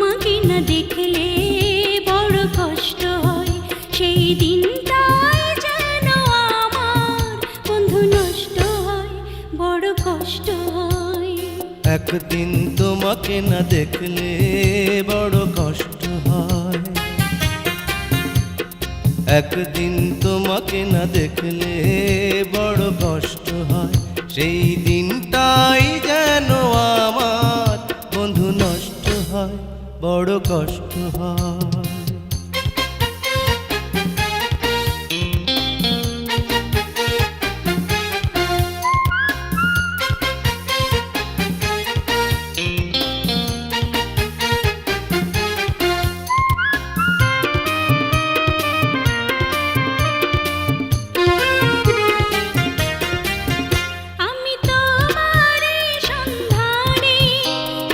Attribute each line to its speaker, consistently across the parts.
Speaker 1: তোমাকে না দেখলে বড় কষ্ট হয়, সেই দিনটাই যেন আমার বন্ধু নষ্ট হয়, বড় কষ্ট হয়।
Speaker 2: একদিন তোমাকে না দেখলে বড় কষ্ট হয়, একদিন তোমাকে না দেখলে বড় কষ্ট হয়, সেই দিনটাই যেন আমার বন্ধু নষ্ট হয়, বড় কষ্ট হয়।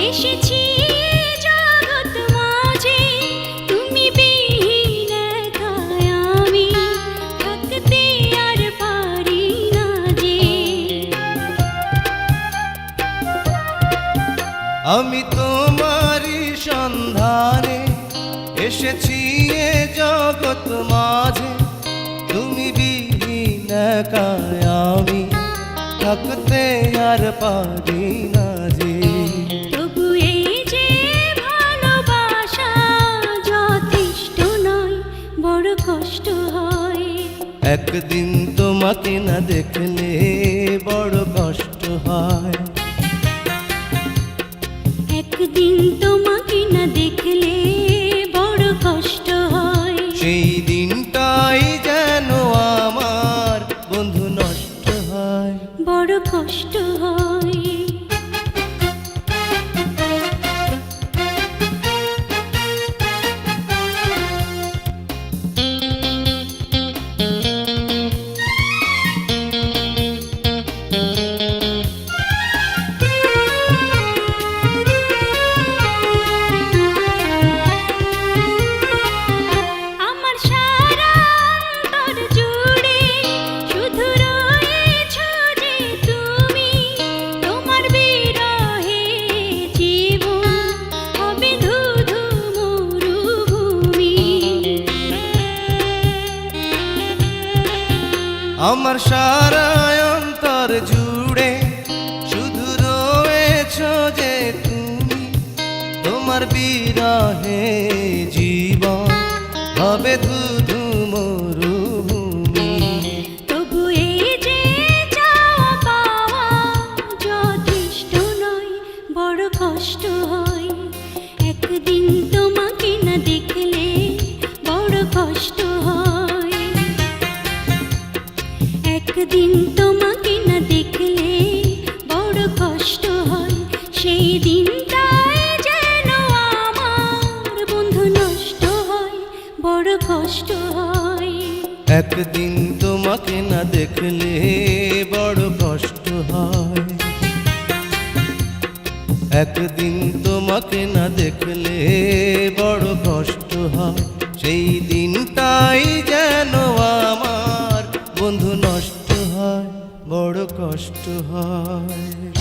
Speaker 1: এসেছি জগৎ মাঝে, তুমি বিহীন একাই আমি থাকতে আর পারি না যে।
Speaker 2: আমি তোমারই সন্ধানে এসেছি এ জগৎ মাঝে, তুমি বিহীন একাই আমি থাকতে আর পারি না যে।
Speaker 1: তবু এই যে ভালোবাসা যথেষ্ট নয়, বড় কষ্ট হয়।
Speaker 2: একদিন তোমাকে না দেখলে বড় কষ্ট হয়,
Speaker 1: একদিন তোমাকে না দেখলে বড় কষ্ট হয়,
Speaker 2: সেই দিনটাই যেন আমার বন্ধু নষ্ট হয়,
Speaker 1: বড় কষ্ট হয়।
Speaker 2: আমার সারা অন্তর জুড়ে শুধু রয়েছ যে তুমি, তোমার বিরহে জীবন হবে ধুধু মরুভূমি।
Speaker 1: তবু এই যে চাওয়া পাওয়া যথেষ্ট নয়, বড় কষ্ট হয়। একদিন তোমাকে না দেখলে বড় কষ্ট হয়, একদিন তোমাকে না দেখলে বড় কষ্ট হয়, সেই দিনটাই যেন আমার বন্ধু নষ্ট হয়, বড় কষ্ট হয়।
Speaker 2: একদিন তোমাকে না দেখলে বড় কষ্ট হয়, একদিন তোমাকে না দেখলে বড় কষ্ট হয়, সেই দিনটাই যেন আমার বন্ধু নষ্ট হয়, বড় কষ্ট হয়।